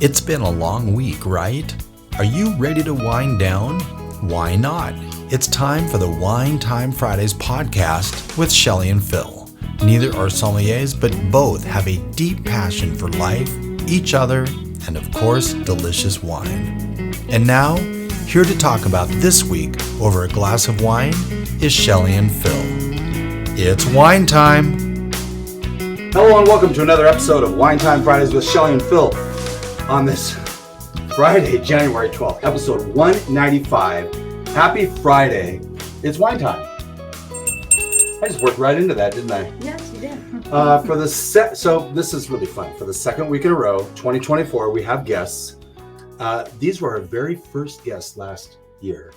It's been a long week, right? Are you ready to wind down? Why not? It's time for the Wine Time Fridays podcast with Shelley and Phil. Neither are sommeliers, but both have a deep passion for life, each other, and of course, delicious wine. And now, here to talk about this week over a glass of wine is Shelley and Phil. It's wine time. Hello and welcome to another episode of Wine Time Fridays with Shelley and Phil. On this Friday, January 12th, episode 195. Happy Friday. It's wine time. I just worked right into that, didn't I? Yes, you did. So this is really fun. For the second week in a row, 2024, we have guests. These were our very first guests last year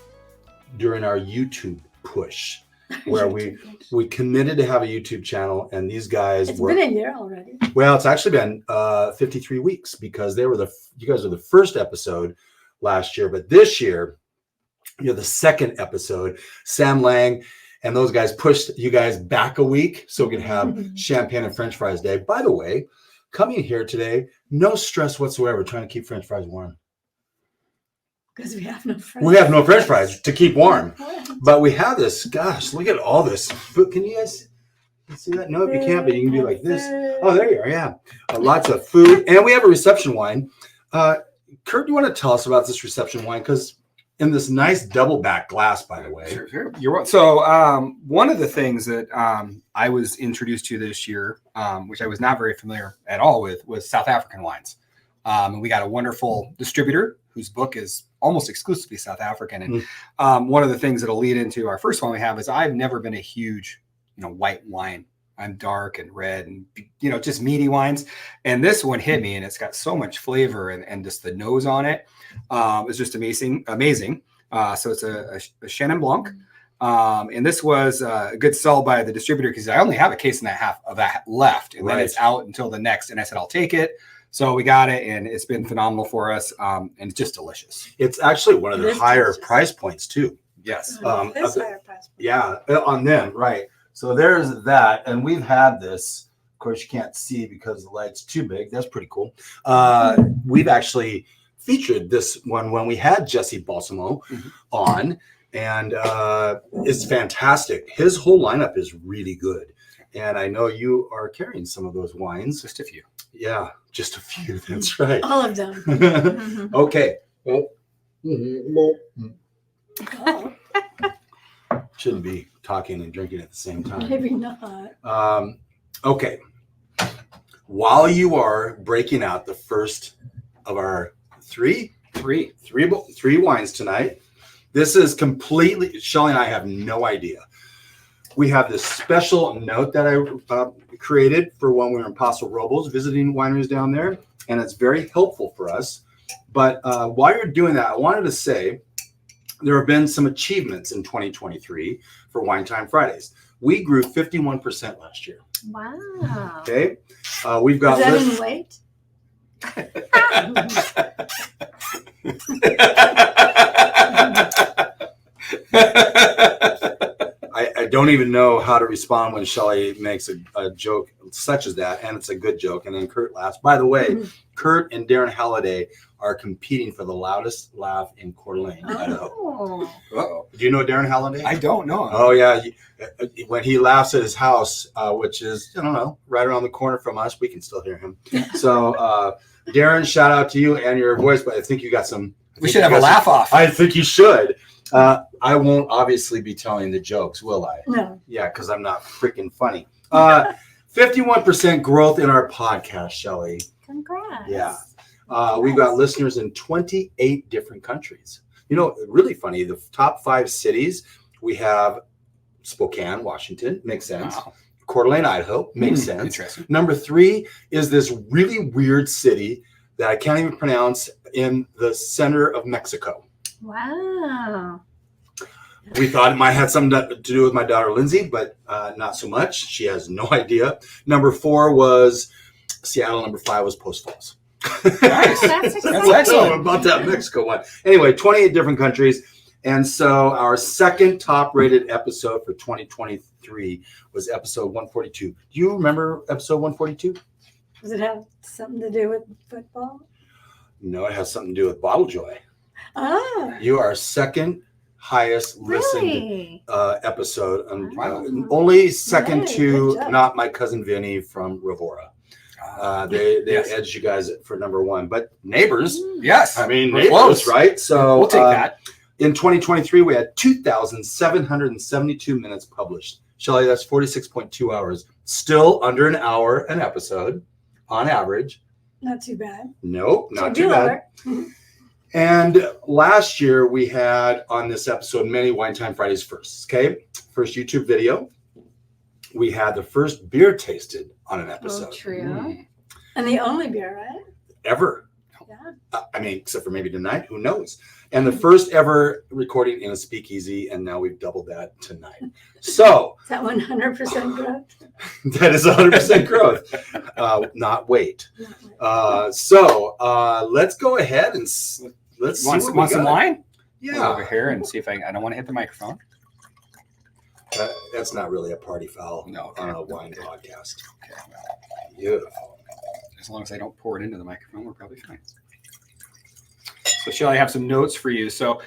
during our YouTube push, where we committed to have a YouTube channel, and these guys It's been a year already. Well, it's actually been 53 weeks because you guys were the first episode last year, but this year you're the second episode. Sam Lang and those guys pushed you guys back a week so we could have champagne and French fries day. By the way, coming here today, no stress whatsoever trying to keep French fries warm. Because we have no French. We have no French fries to keep warm, but we have this. Gosh, look at all this food. Can you guys see that? No, if you can't, but you can be like this. Oh, there you are. Yeah, lots of food, and we have a reception wine. Curt, you want to tell us about this reception wine? Because in this nice double back glass, by the way. Sure. You're right. So one of the things that I was introduced to this year, which I was not very familiar at all with, was South African wines. And we got a wonderful distributor whose book is almost exclusively South African. And one of the things that'll lead into our first one we have is I've never been a huge, white wine. I'm dark and red and, just meaty wines. And this one hit me, and it's got so much flavor and just the nose on it is just amazing. So it's a Chenin Blanc. And this was a good sell by the distributor because I only have a case and a half of that left. And then it's out until the next. And I said, I'll take it. So we got it, and it's been phenomenal for us, and it's just delicious. It's actually one of the higher price points, too. Yes. Higher price point. Yeah, on them, right. So there's that, and we've had this. Of course, you can't see because the light's too big. That's pretty cool. We've actually featured this one when we had Jesse Balsamo on, and it's fantastic. His whole lineup is really good, and I know you are carrying some of those wines. Just a few. Yeah, just a few. That's right. All of them. Okay. Oh. Shouldn't be talking and drinking at the same time. Maybe not. Okay. While you are breaking out the first of our three wines tonight, this is completely, Shelley and I have no idea. We have this special note that I created for when we were in Paso Robles visiting wineries down there, and it's very helpful for us. But while you're doing that, I wanted to say there have been some achievements in 2023 for Wine Time Fridays. We grew 51% last year. Wow. Okay. We've got. Is that in weight? I don't even know how to respond when Shelley makes a joke such as that, and it's a good joke, and then Curt laughs. By the way, Curt and Darren Halliday are competing for the loudest laugh in Coeur d'Alene, Idaho. Do you know Darren Halliday? I don't know him. Oh, yeah. When he laughs at his house, which is, I don't know, right around the corner from us, we can still hear him. So, Darren, shout out to you and your voice, but I think you got some. We should have a laugh off. I think you should. I won't obviously be telling the jokes, will I? No. Yeah, because I'm not freaking funny. 51% growth in our podcast, Shelley. Congrats. Yeah. We've got listeners in 28 different countries. Really funny. The top 5 cities, we have Spokane, Washington. Makes sense. Wow. Coeur d'Alene, Idaho. Makes sense. Interesting. Number 3 is this really weird city that I can't even pronounce in the center of Mexico. Wow. We thought it might have something to do with my daughter, Lindsay, but not so much. She has no idea. Number 4 was Seattle. Number 5 was Post Falls. Nice. That's excellent. About that Mexico one. Anyway, 28 different countries. And so our second top rated episode for 2023 was episode 142. Do you remember episode 142? Does it have something to do with football? No, it has something to do with Bottle Joy. Oh, You are second highest listened really? episode. Wow. Only second Hey, to good job. not my cousin Vinny from Rivora. They Yes. edged you guys for number one. But neighbors, Yes. I mean, We're neighbors, close. right? So We'll take that. in 2023, we had 2,772 minutes published. Shelley, that's 46.2 hours. Still under an hour an episode on average. Not too bad. Nope, not Should too be bad. lower. And last year we had on this episode many Wine Time Fridays firsts. Okay, first YouTube video. We had the first beer tasted on an Oh, episode true. And the only beer, right? ever. Yeah. I mean, except for maybe tonight, who knows? And the first ever recording in a speakeasy, and now we've doubled that tonight. So Is that 100% growth? that is 100% growth, not weight. So let's go ahead and let's see Want what some we got. wine? Yeah, Over here and see if I don't want to hit the microphone. That's not really a party foul No, okay. on a wine podcast. Okay. Beautiful. As long as I don't pour it into the microphone, we're probably fine. So, Shelley, I have some notes for you. So,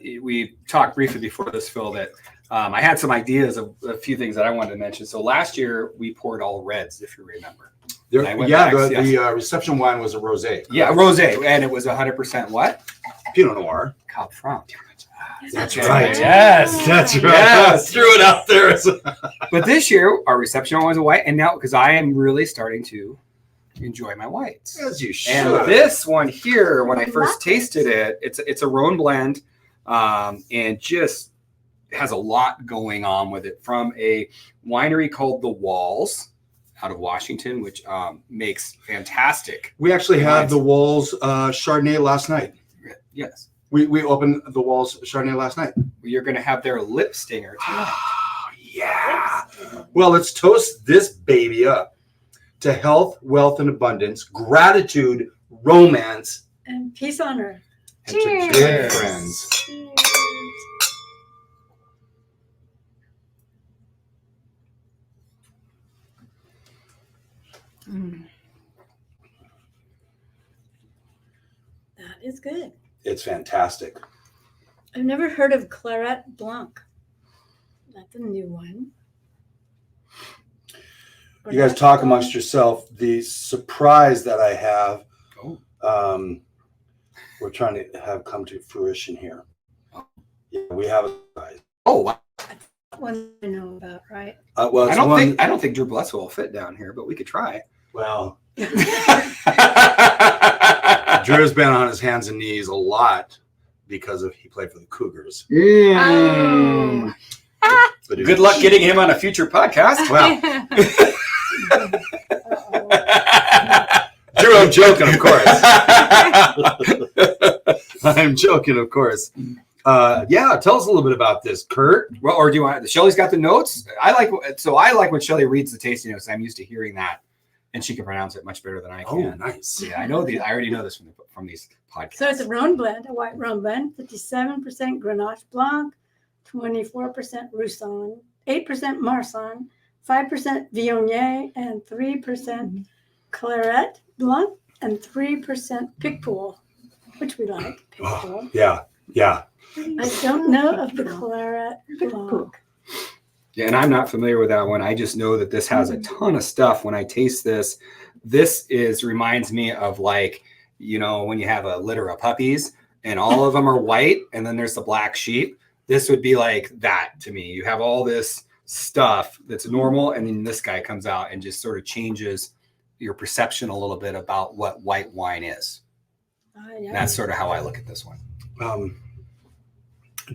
we talked briefly before this, Phil, that I had some ideas of a few things that I wanted to mention. So, last year we poured all reds, if you remember. There, I went yeah, back, the reception wine was a rosé. Yeah, rosé, and it was 100% what? Pinot Noir. Cab Franc. That's Okay. right. Yes, That's right. Yes. Threw it out there. But this year, our reception wine was a white, and now because I am really starting to enjoy my whites. As you should. And this one here, when I first tasted it, it's a Rhone blend, and just has a lot going on with it from a winery called The Walls out of Washington, which makes fantastic. We actually had wines. the Walls Chardonnay last night. Yes, We opened the Walls Chardonnay last night. you're going to have their lip stinger tonight. Yeah. Well, let's toast this baby up to health, wealth, and abundance, gratitude, romance, And peace on earth. and to Cheers. good friends. Cheers. That is good. It's fantastic. I've never heard of Claret Blanc. That's a new one. Or You guys not talk Blanc. amongst yourself. The surprise that I have, we're trying to have come to fruition here. Yeah, we have a surprise. Oh, wow. One I know about, right? Well, it's I don't one, think Drew Bledsoe will fit down here, but we could try. well, Drew's been on his hands and knees a lot because he played for the Cougars. Oh. But he- Good luck getting him on a future podcast. Well, Uh-oh. Drew, I'm joking, of course. I'm joking, of course. Yeah, tell us a little bit about this, Curt. Well, or do you want? Shelley's got the notes. I like when Shelley reads the tasting notes. I'm used to hearing that, and she can pronounce it much better than I Oh, can. nice. Yeah, I know these. I already know this from these podcasts. So it's a Rhone blend, a white Rhone blend, 57% Grenache Blanc, 24% Roussanne, 8% Marsanne, 5% Viognier, and 3% Claret Blanc, and 3% Picpoul, which we like. Picpoul. Oh, yeah, yeah. I don't know of the Claret Blanc. Yeah, and I'm not familiar with that one. I just know that this has a ton of stuff. When I taste this, reminds me of like, when you have a litter of puppies and all of them are white and then there's the black sheep. This would be like that to me. You have all this stuff that's normal, and then this guy comes out and just sort of changes your perception a little bit about what white wine is. Yeah. And that's sort of how I look at this one.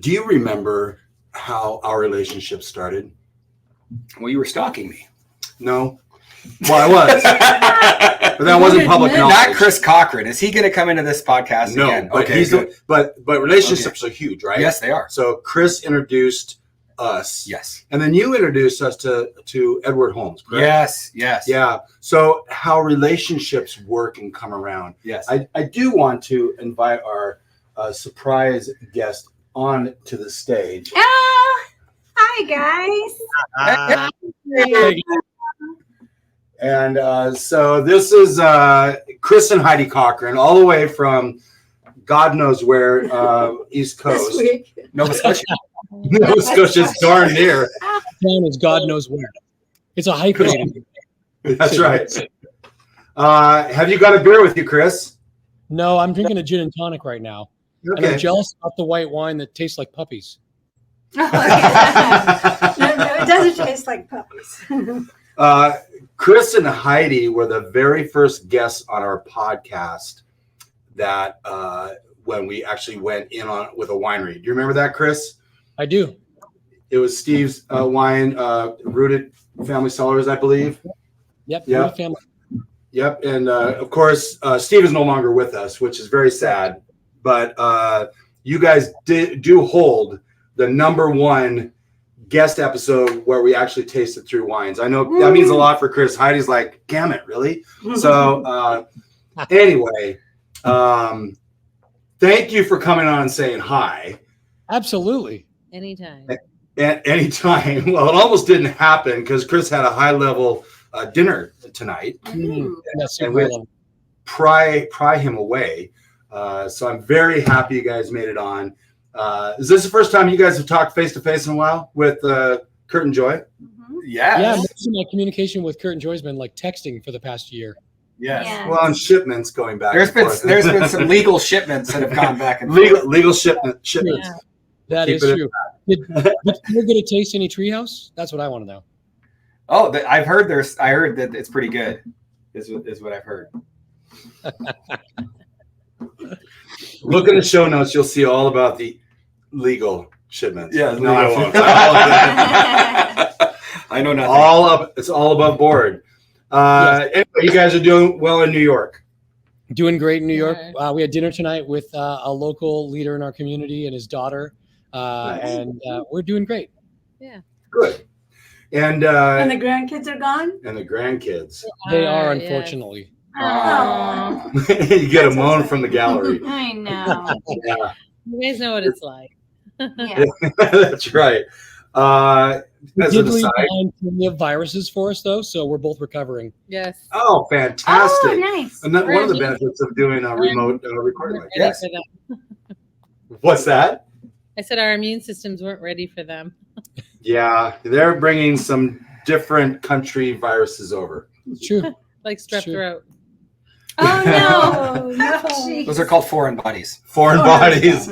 Do you remember how our relationship started? Well, you were stalking me. No. Well, I was, but that wasn't public Not knowledge. Not Chris Cochran. Is he going to come into this podcast No, again? but Okay, good. but relationships are huge, right? Yes, they are. So Chris introduced us, Yes. and then you introduced us to Edward Holmes, correct? Yes. Yes. Yeah. So how relationships work and come around. Yes. I do want to invite our surprise guest on to the stage. Oh, hi guys. And so this is Chris and Heidi Cochran, all the way from God knows where, East This Coast. week. Nova Scotia. Nova Scotia's darn near. Town is God knows where. It's a hyphenated. That's right. Have you got a beer with you, Chris? No, I'm drinking a gin and tonic right now. And I'm Okay. jealous about the white wine that tastes like puppies. No, it doesn't taste like puppies. Chris and Heidi were the very first guests on our podcast that when we actually went in on with a winery. Do you remember that, Chris? I do. It was Steve's wine, Rooted Family Cellars, I believe. Yep. Yeah. my family. Yep. And of course, Steve is no longer with us, which is very sad. But you guys do hold the #1 guest episode where we actually tasted 3 wines. I know that means a lot for Chris. Heidi's like, damn it, really? So anyway, thank you for coming on and saying hi. Absolutely. Anytime. At any time. Well, it almost didn't happen because Chris had a high-level dinner tonight. That's And super we level. pry him away. So I'm very happy you guys made it on. Is this the first time you guys have talked face-to-face in a while with Curt and Joy? Yes. Yeah, most of my communication with Curt and Joy has been like texting for the past year. Yes. Yeah. Well, on shipments going back. There's and been forth. there's been some legal shipments that have gone back and legal shipments. Yeah. That Keep is it- true. Did you get a taste any treehouse? That's what I want to know. Oh, I've heard I heard that it's pretty good. Is what I've heard. Look in the show notes. You'll see all about the legal shipments. Yeah, no, I won't. I know nothing. All up. It's all above board. Anyway, you guys are doing well in New York. Doing great in New York. Yeah. We had dinner tonight with a local leader in our community and his daughter, and we're doing great. Good. And And the grandkids are gone? the grandkids. They are, Yes. unfortunately. Oh. You get a moan from the gallery. I know. Yeah, You guys know what it's like. Yeah. that's right. We As did an leave aside. behind plenty of viruses for us, though, so we're both recovering. Yes. Oh, fantastic. Oh, nice. And that, one of the We're benefits of doing a remote recording like ready this. for them. What's that? I said our immune systems weren't ready for them. Yeah, they're bringing some different country viruses over. It's true. Like strep Sure. throat. Oh, no. Those are called foreign bodies. Foreign bodies.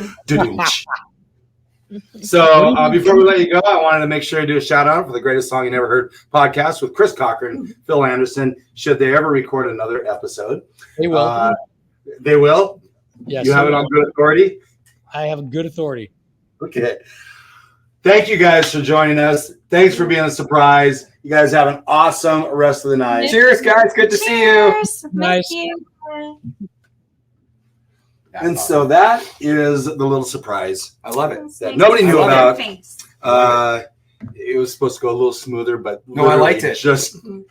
So before we let you go, I wanted to make sure to do a shout out for the Greatest Song You Never Heard podcast with Chris Cochran, Phil Anderson. Should they ever record another episode, They will. they will. Yes. You have it on good authority. I have a good authority. Okay. Thank you guys for joining us. Thanks for being a surprise. You guys have an awesome rest of the night. Cheers, guys. Good to see you. Cheers. Nice. Thank you. And so that is the little surprise I love it. that nobody knew I love about. It was supposed to go a little smoother, but No, I liked it. Just Well,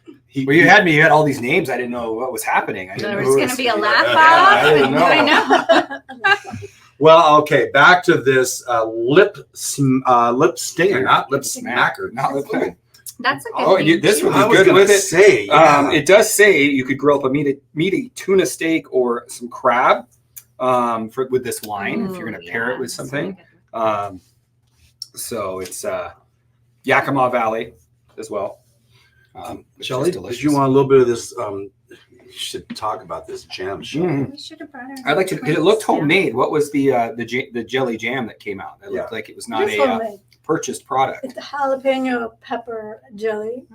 you had all these names. I didn't know what was happening. I didn't There know was who going to was- be a laugh Yeah, off. I didn't know. I know. Well, okay, back to this lip stinger, not lip smacker. Not lip smacker. That's a good Oh, name. this would I be was good gonna with it. say, yeah. It does say you could grill up a meaty tuna steak or some crab with this wine if you're going to pair it with something. So it's Yakima Valley as well. Which Shelley, is did delicious. you want a little bit of this? You should talk about this jam, Shelley. Mm. We should have brought our I'd like to. It looked homemade. What was the jelly jam that came out? It Yeah. looked like it was not It's a homemade. purchased product. It's the jalapeno pepper jelly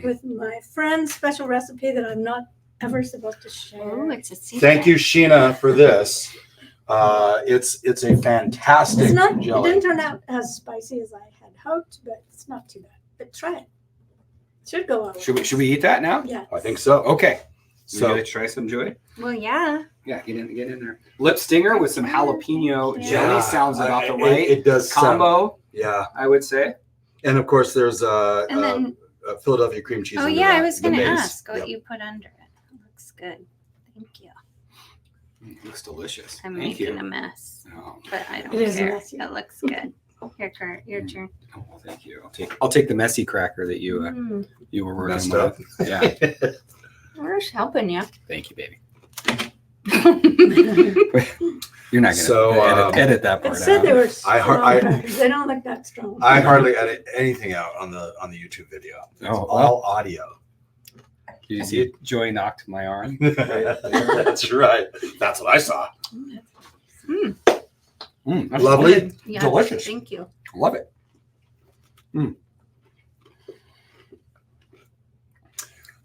with my friend's special recipe that I'm not ever supposed to share. Oh, it's a secret. Thank you, Sheena, for this. It's a fantastic It's not. It jelly. didn't turn out as spicy as I had hoped, but it's not too bad. But try it. Should go on. Should we eat that now? Yeah. I think so. Okay. So So let's try some, Joy. Well, yeah. Yeah, get in there. Lip stinger with some jalapeno Yeah. jelly sounds about the right It does sound- combo. yeah, I would say. and of course there's And then, Philadelphia cream cheese. oh under yeah, I that, was the going to base. ask what Yep. you put under it. It looks good. Thank you. It looks delicious. I'm Thank making you. a mess, Oh. but I don't It is care. messy. It looks good. Here, Kurt, your turn. Oh, well, thank you. I'll take the messy cracker that you were working Messed with. up. Yeah. We're just helping you. Thank you, baby. You're not gonna So, edit that It part said they out. were strong crackers. They don't look that strong. I hardly edit anything out on the YouTube video. It's Oh, all audio. Did you see Joy knocked my arm? That's right. That's what I saw. That's Lovely. good. Yeah, Delicious. Thank you. Love it.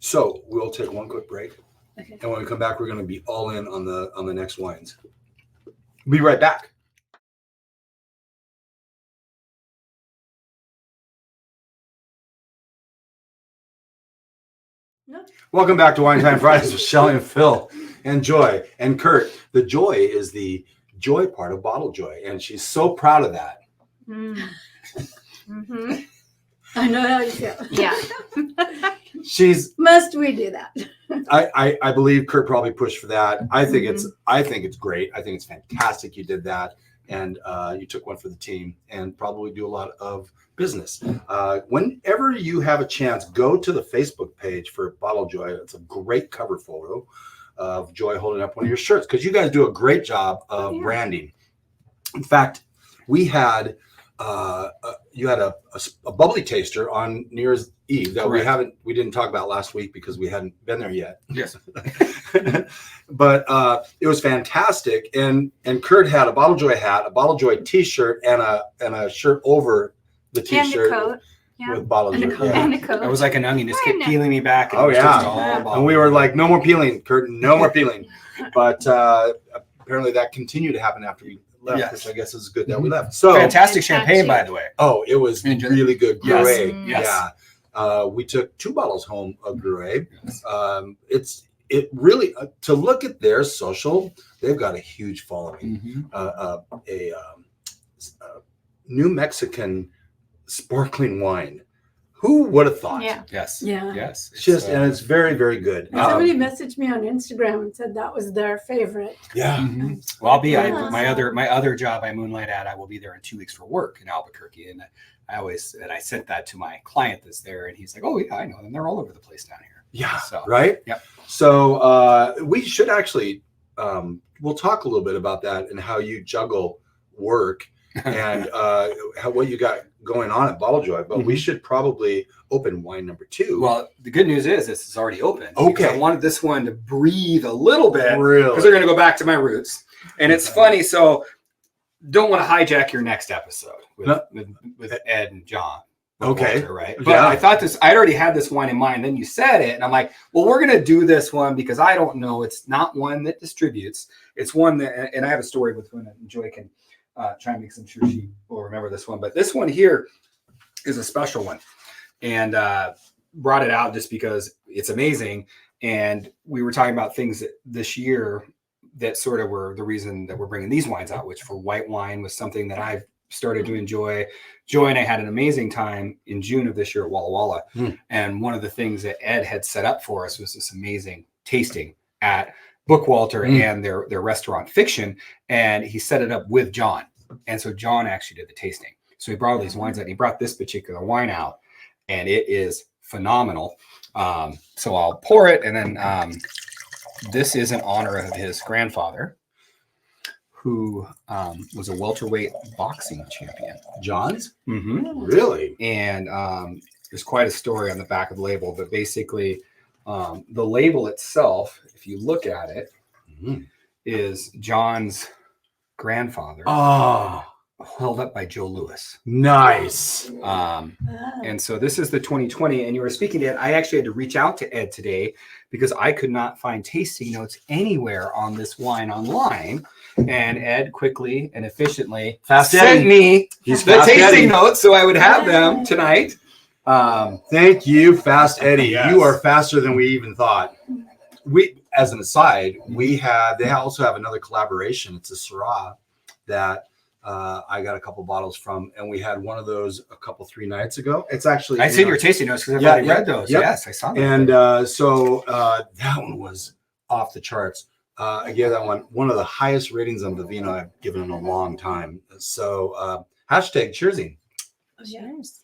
So we'll take one quick break, Okay. and when we come back, we're going to be all in on the next wines. Be right back. No. Welcome back to Wine Time Fridays with Shelley and Phil and Joy and Kurt. The joy is the joy part of Bottle Joy, and she's so proud of that. Mm-hmm. I know how you feel. Yeah. She's Must we do that? I believe Kurt probably pushed for that. I think it's great. I think it's fantastic you did that, and you took one for the team, and probably do a lot of business. Whenever you have a chance, go to the Facebook page for Bottle Joy. It's a great cover photo of Joy holding up one of your shirts, because you guys do a great job of branding. In fact, we had you had a bubbly taster on New Year's Eve that we didn't talk about last week because we hadn't been there yet. Yes. But it was fantastic, and Kurt had a Bottle Joy hat, a Bottle Joy T-shirt, and a shirt over the T-shirt And a coat. Yeah. with Bottle And a Joy. coat. Yeah. And a coat. It was like an onion, just I kept know. peeling me back. And Oh, it was just yeah. all about And we were like, no more peeling, Kurt, no more peeling. But apparently that continued to happen after we left, Yes. which I guess is good that we left. So fantastic champagne, by the way. oh, it was You enjoyed it? really good. Yes. Gruet. Yes. Yeah. We took 2 bottles home of Gruet. It really, to look at their social, they've got a huge following. New Mexican sparkling wine. Who would have thought? Yeah. Yes. Yeah. Yes. And it's very, very good. Somebody messaged me on Instagram and said that was their favorite. Yeah. Well, I'll be Yeah. my other job I moonlight at. I will be there in 2 weeks for work in Albuquerque, and I sent that to my client that's there, and he's like, "Oh yeah, I know them. They're all over the place down here." Yeah. So, Right. Yep. So we should actually, we'll talk a little bit about that and how you juggle work and what you got going on at Bottle Joy. But we should probably open wine number 2. Well, the good news is this is already open. Okay. Because I wanted this one to breathe a little bit because really. they're going to go back to my roots. And it's funny, so don't want to hijack your next episode with Ed and John. Okay. Walter, right. Yeah. But I thought I'd already had this one in mind. Then you said it, and I'm like, well, we're going to do this one because I don't know. It's not one that distributes. It's one that, and I have a story with one that Joy can try and make some sure she will remember this one. But this one here is a special one, and brought it out just because it's amazing. And we were talking about things that this year that sort of were the reason that we're bringing these wines out, which for white wine was something that I've started to enjoy. Joy and I had an amazing time in June of this year at Walla Walla. And one of the things that Ed had set up for us was this amazing tasting at Bookwalter and their restaurant Fiction. And he set it up with John. And so John actually did the tasting. So he brought all these wines out, and he brought this particular wine out, and it is phenomenal. So I'll pour it, and then this is in honor of his grandfather, who was a welterweight boxing champion. John's? Mm-hmm. Really? And there's quite a story on the back of the label, but basically the label itself, if you look at it, is John's grandfather held up by Joe Louis. Nice. And so this is the 2020, and you were speaking to Ed. I actually had to reach out to Ed today because I could not find tasting notes anywhere on this wine online. And Ed quickly and efficiently sent me the tasting notes so I would have them tonight. Thank you, Fast Eddie. Yes. You are faster than we even thought. We, as an aside, they also have another collaboration. It's a Syrah that I got a couple bottles from, and we had one of those 3 nights ago. It's actually I seen your tasting notes because I've already read those. Yep. Yes, I saw that. And so that one was off the charts. I gave that one of the highest ratings on Vivino I've given in a long time. So Hashtag cheersing. Cheers.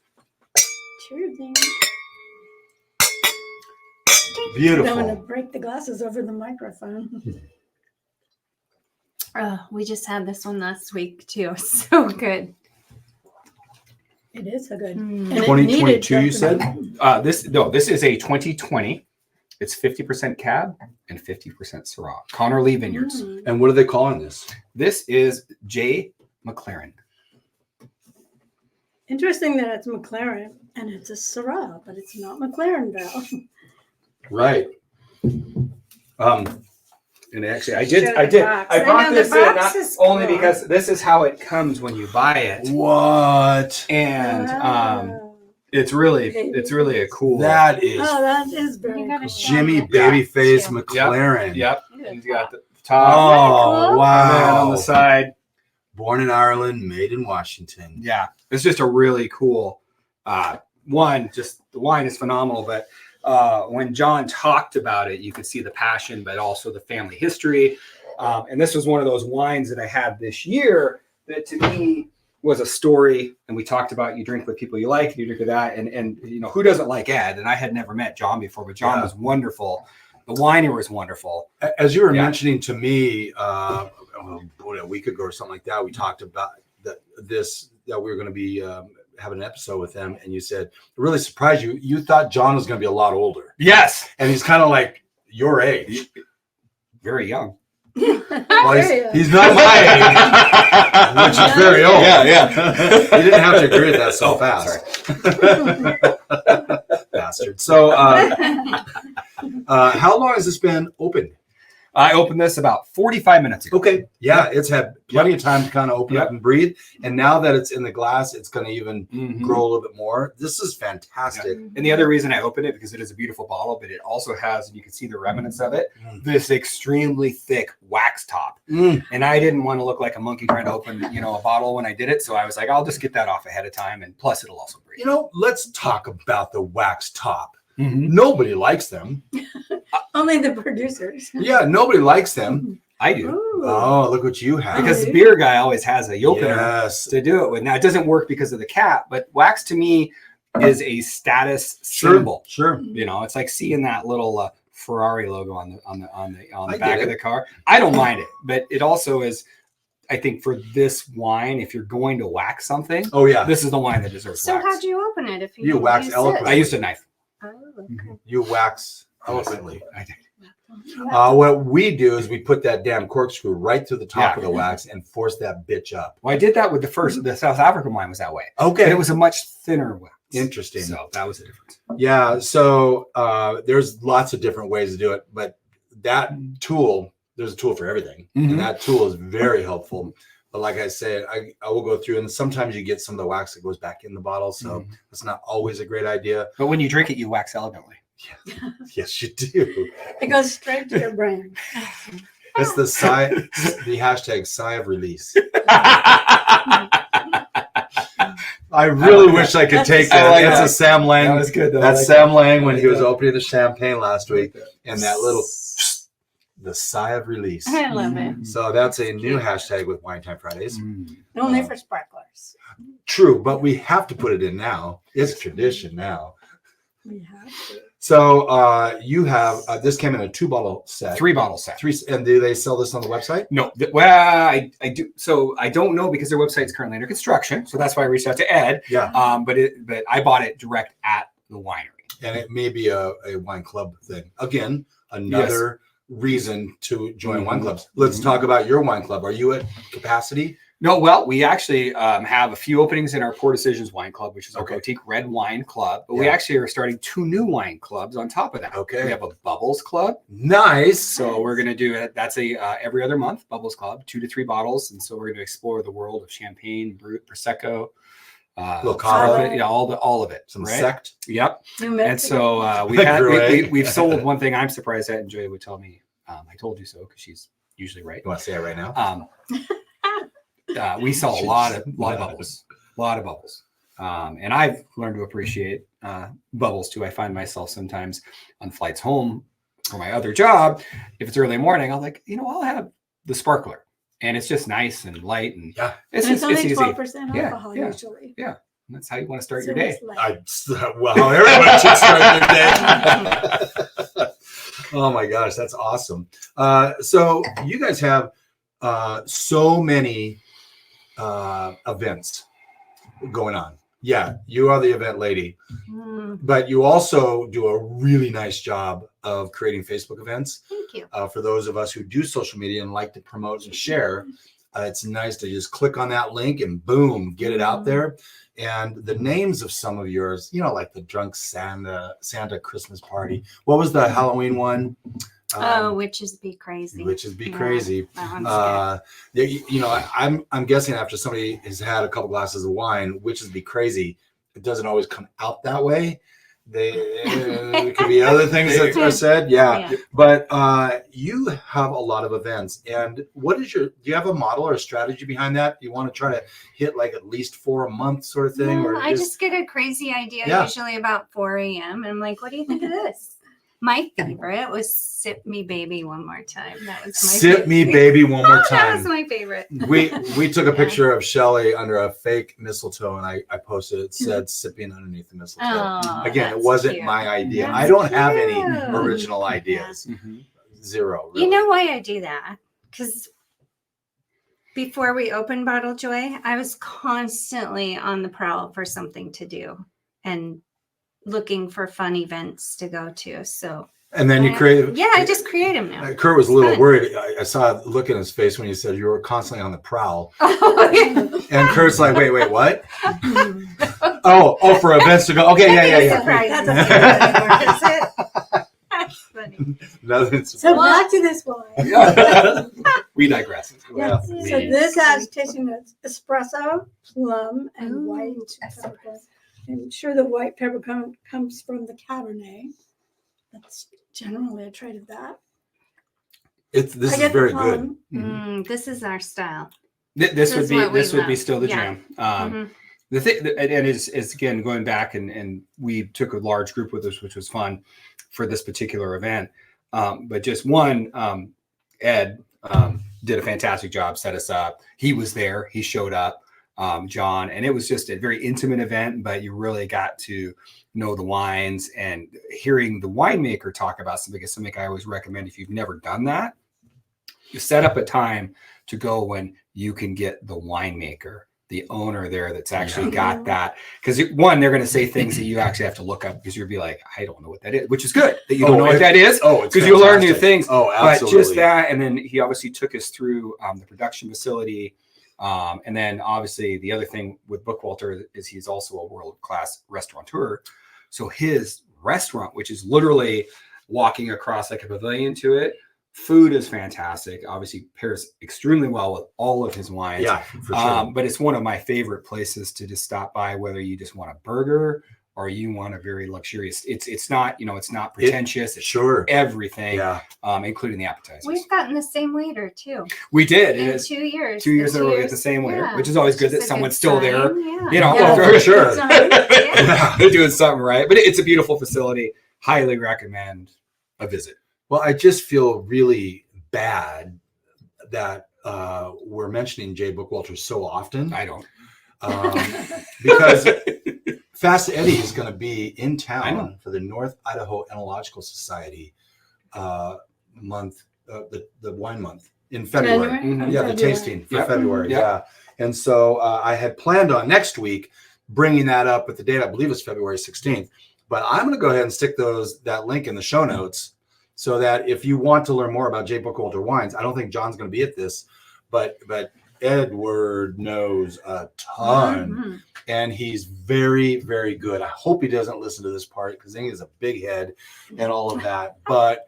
Cheersing. Beautiful. I'm going to break the glasses over the microphone. We just had this one last week too. So good. It is so good. Mm. And it 2022, needed you said? dopamine. This is a 2020. It's 50% Cab and 50% Syrah. Connor Lee Vineyards. Mm. And what are they calling this? This is J. McLarnin. Interesting that it's McLaren and it's a Syrah, but it's not McLarenville. Right. And actually, I Show bought the box. I know, the this in box not is only cool. because this is how it comes when you buy it, What? and Wow. it's really a cool. That is Oh, that is very You gotta cool. show Jimmy them. Babyface Yeah. McLaren. Yep. Look at And the you got top. the top. Oh, cool? wow. And then on the side. Born in Ireland, made in Washington. Yeah, it's just a really cool one. Just the wine is phenomenal, but when John talked about it, you could see the passion, but also the family history. And this was one of those wines that I had this year that to me was a story. And we talked about you drink with people you like, and you drink with that, and you know who doesn't like Ed? And I had never met John before, but John was wonderful. The winery was wonderful. As you were Yeah. mentioning to me, a week ago or something like that, we talked about that we were going to be having an episode with them, and you said it really surprised you. You thought John was going to be a lot older, Yes, and he's kind of like your age. very young. Well, Very he's not my age, which is very old. Yeah. You didn't have to agree with that so Oh, fast. Bastard. So, how long has this been open? I opened this about 45 minutes ago. Okay. Yeah, it's had plenty of time to kind of open up and breathe. And now that it's in the glass, it's going to even grow a little bit more. This is fantastic. And the other reason I opened it, because it is a beautiful bottle, but it also has, and you can see the remnants of it, this extremely thick wax top. And I didn't want to look like a monkey trying to open, a bottle when I did it. So I was like, I'll just get that off ahead of time. And plus it'll also breathe. Let's talk about the wax top. Nobody likes them. Only the producers. Yeah, nobody likes them. I do. Ooh. Oh, look what you have. Because the beer guy always has a opener Yes. to do it with. Now it doesn't work because of the cap, but wax to me is a status symbol. Sure. It's like seeing that little Ferrari logo on the I back get of it. the car. I don't mind it, but it also is. I think for this wine, if you're going to wax something, Oh, yeah. this is the wine that deserves So wax. how'd you open it if you You didn't wax use eloquently. I this? used a knife. Oh, okay. You wax eloquently. I did. What we do is we put that damn corkscrew right through the top of the wax and force that bitch up. Well, I did that with the South African wine was that way. Okay. And it was a much thinner wax. Interesting. So that was the difference. Yeah. So there's lots of different ways to do it, but that tool, there's a tool for everything. And that tool is very helpful. But like I said, I will go through, and sometimes you get some of the wax that goes back in the bottle. So it's not always a great idea. But when you drink it, you wax elegantly. Yes, you do. It goes straight to your brain. It's the hashtag sigh of release. I really wish I could take that. I like That's that. a Sam Lang. That was good, though. That's I like Sam that. Lang when I he like was that. opening the champagne last week, and that little the sigh of release. I love it. So that's a new hashtag with Wine Time Fridays. Only for sparklers. True, but we have to put it in now. It's tradition now. We have to. So you have this came in a 2-bottle set. 3-bottle set. And do they sell this on the website? No, I do. So I don't know because their website's currently under construction. So that's why I reached out to Ed. Yeah. But I bought it direct at the winery. And it may be a wine club thing. Again, another reason to join wine clubs. Let's talk about your wine club. Are you at capacity? No, well, we actually have a few openings in our Poor Decisions Wine Club, which is our Okay. boutique red wine club. But we Yeah. actually are starting 2 new wine clubs on top of that. Okay. We have a Bubbles Club. Nice. So we're going to do it. That's a every other month Bubbles Club, 2 to 3 bottles. And so we're going to explore the world of champagne, brut, prosecco, Little cava. all of it. Some right? sect. Yep. New And Mexico. so we've sold one thing I'm surprised at, and Joy would tell me, I told you so because she's usually right. You want to say it right now? We sell a lot of bubbles, and I've learned to appreciate bubbles too. I find myself sometimes on flights home for my other job, if it's early morning, I'm like, I'll have the sparkler. and it's just nice and light, and Yeah. it's And it's only easy. 12% Yeah, alcohol yeah. usually. Yeah, and that's how you want to start So your day. it's light. Well, everyone should start their day. Oh my gosh, that's awesome. So you guys have so many events going on. Yeah, you are the event lady, but you also do a really nice job of creating Facebook events. Thank you. For those of us who do social media and like to promote and share, it's nice to just click on that link and boom, get it out there. And the names of some of yours, you know, like the Drunk Santa Christmas Party. What was the Halloween one? Witches be crazy. Witches be Yeah, crazy. that one's You know, I'm guessing after somebody has had a couple glasses of wine, witches be crazy. It doesn't always come out that way. There could be other things that are said. Yeah. But you have a lot of events. And do you have a model or a strategy behind that? Do you want to try to hit like at least 4 a month sort of thing? I just get a crazy idea usually about 4 a.m. And I'm like, what do you think of this? My favorite was Sip Me Baby One More Time. That was my Sip Me Baby One More Time. That was my favorite. We took a picture of Shelley under a fake mistletoe, and I posted it. Said sipping underneath the mistletoe. Oh, Again, it that's wasn't cute. my idea. That's I don't have any cute. original ideas. Zero. Really. You know why I do that? Because before we opened Bottle Joy, I was constantly on the prowl for something to do and looking for fun events to go to. So And then you create. Yeah, I just create them now. Kurt was a little Fun. worried. I saw a look in his face when you said you were constantly on the prowl. Oh, yeah. And Kurt's like, wait, what? oh, for events to go. Okay, yeah. Surprise. That's That's funny. Nothing's. So back to this wine. We digress. Yeah. So this has tasting of espresso, plum, and white peppercorn. I'm sure the white peppercorn comes from the Cabernet. That's generally a trait of that. This I is get the very good. plum. This is our style. This would is be what we this would be love. still the Yeah. jam. The thing, and is again going back and we took a large group with us, which was fun for this particular event. But just one, Ed did a fantastic job, set us up. He was there. He showed up. John, and it was just a very intimate event, but you really got to know the wines, and hearing the winemaker talk about something is something I always recommend. If you've never done that, you set up a time to go when you can get the winemaker, the owner there that's actually got that. Because one, they're going to say things that you actually have to look up because you'll be like, I don't know what that is, which is good that you don't know what that is. Because you'll learn new things. Oh, absolutely. But just that, and then he obviously took us through the production facility. And then obviously the other thing with Bookwalter is he's also a world-class restaurateur. So his restaurant, which is literally walking across like a pavilion to it, food is fantastic. Obviously pairs extremely well with all of his wines. Yeah, for sure. But it's one of my favorite places to just stop by, whether you just want a burger or you want a very luxurious. It's not, it's not pretentious. It's everything, including the appetizers. We've gotten the same waiter too. We did. In 2 years. 2 years in a row, we get the same waiter, which is always good that someone's still there. For sure. They're doing something right. But it's a beautiful facility. Highly recommend a visit. Well, I just feel really bad that we're mentioning Jay Bookwalter so often. I don't. Because Fast Eddie is going to be in town for the North Idaho Enological Society month, the wine month in February. Yeah, the tasting for February. Yeah. And so I had planned on next week bringing that up with the date. I believe it's February 16th. But I'm going to go ahead and stick that link in the show notes so that if you want to learn more about Jay Bookwalter wines, I don't think John's going to be at this, but Edward knows a ton, and he's very, very good. I hope he doesn't listen to this part because he has a big head and all of that. But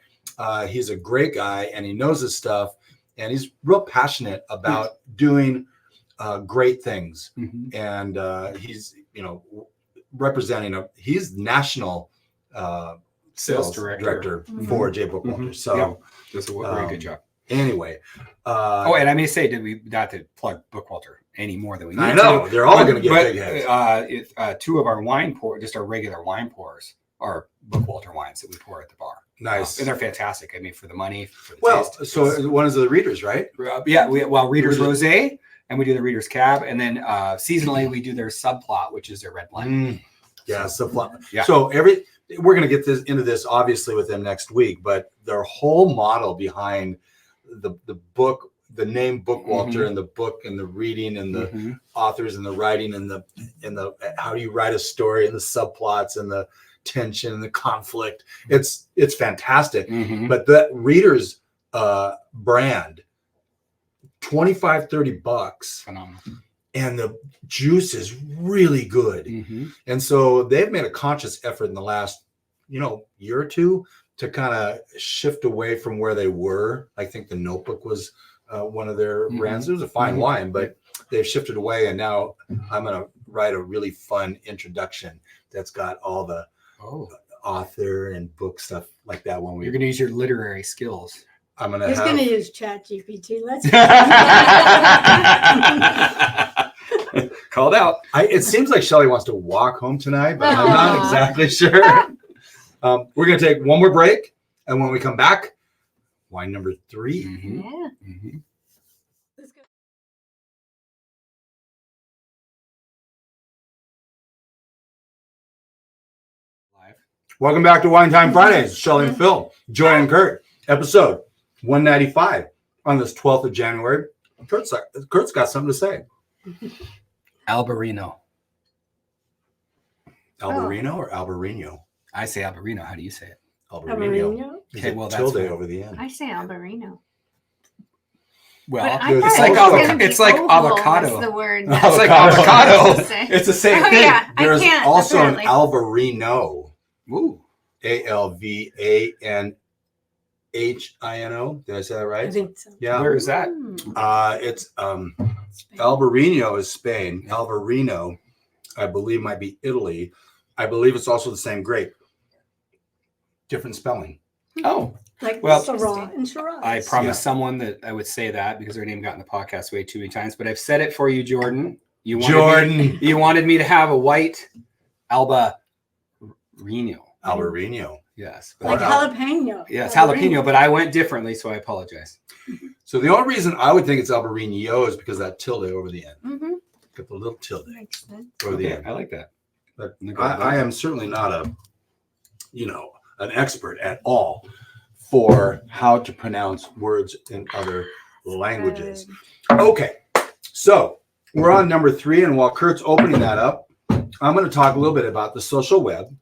he's a great guy, and he knows his stuff, and he's real passionate about doing great things. And he's, representing he's national sales director for Jay Bookwalter. So does a very good job. Anyway, and I may say, did we not to plug Bookwalter any more than we need I know to, they're all going to get big heads. 2 of our wine pour, just our regular wine pours, are Bookwalter wines that we pour at the bar. Nice. And they're fantastic. I mean, for the money, for the Well, taste. so one of the readers, right? Yeah, Reader's Rosé, and we do the Reader's Cab, and then seasonally we do their subplot, which is their red blend. Yeah, Yeah. So we're going to get into this obviously with them next week, but their whole model behind the book, the name Bookwalter, and the book and the reading and the authors and the writing and the how do you write a story and the subplots and the tension and the conflict. It's fantastic. But that Reader's brand, $25-$30, Phenomenal. and the juice is really good. And so they've made a conscious effort in the last year or two to kind of shift away from where they were. I think the Notebook was one of their brands. It was a fine wine, but they've shifted away, and now I'm going to write a really fun introduction that's got all the author and book stuff like that. When You're going to use your literary skills. I'm going to He's going to use ChatGPT. Let's Called out. it seems like Shelley wants to walk home tonight, but I'm not exactly sure. We're going to take one more break, and when we come back, wine number 3. Yeah. Let's go. Welcome back to Wine Time Fridays. Shelley and Phil, Joy and Curt, episode 195 on this 12th of January. Kurt's got something to say. Albarino. Albarino or Albarino? I say Albarino. How do you say it? Albarino. Okay, well, that's tilde fine. over the end. I say Albarino. Well, But I it's thought like it was avocado- gonna be it's like oval avocado. was the word. It's It's like Avocado. avocado. Say. It's the same Oh, thing. yeah, I There's can't, also apparently. an Alvarino. Ooh. Alvanhino. Did I say that I right? think so. Yeah. Where is that? It's Albarino is Spain. Alvarino, I believe, might be Italy. I believe it's also the same grape. Different spelling. Oh, Like Well, Syrah and Shiraz. I promised someone that I would say that because her name got in the podcast way too many times, but I've said it for you, Jordan. You wanted me to have a white Albarino. Albarino. Yes. Like jalapeno. Yes, jalapeno, but I went differently, so I apologize. So the only reason I would think it's Albarino is because of that tilde over the end. Mm-hmm. Got the little tilde Makes sense. over the Okay, end. I like that. But I am certainly not an expert at all for how to pronounce words in other languages. Okay, so we're on number 3, and while Kurt's opening that up, I'm going to talk a little bit about the social web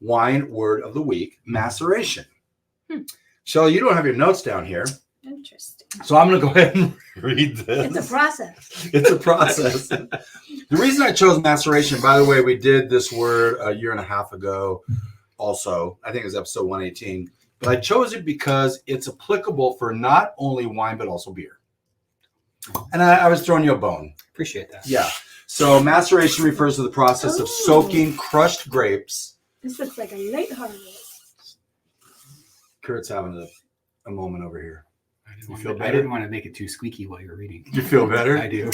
wine word of the week, maceration. Shelley, you don't have your notes down here, Interesting. so I'm going to go ahead and read this. It's a process. It's a process. The reason I chose maceration, by the way, we did this word a year and a half ago also. I think it was episode 118. But I chose it because it's applicable for not only wine, but also beer. And I was throwing you a bone. Appreciate that. Yeah. So maceration refers to the process of soaking crushed grapes. This looks like a late harvest. Kurt's having a moment over here. You feel I better? didn't want to make it too squeaky while you were reading. You feel better? I do.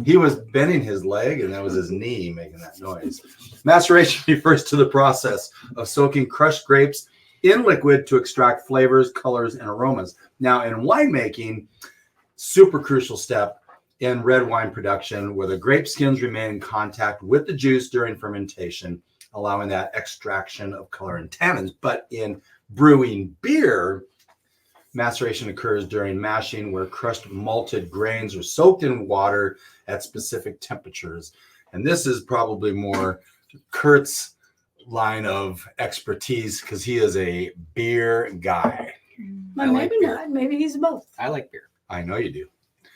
He was bending his leg, and that was his knee making that noise. Maceration refers to the process of soaking crushed grapes in liquid to extract flavors, colors, and aromas. Now, in winemaking, super crucial step in red wine production, where the grape skins remain in contact with the juice during fermentation, allowing that extraction of color and tannins. But in brewing beer, maceration occurs during mashing, where crushed malted grains are soaked in water at specific temperatures. And this is probably more Kurt's line of expertise because he is a beer guy. But I like maybe beer. not. Maybe he's both. I like beer. I know you do.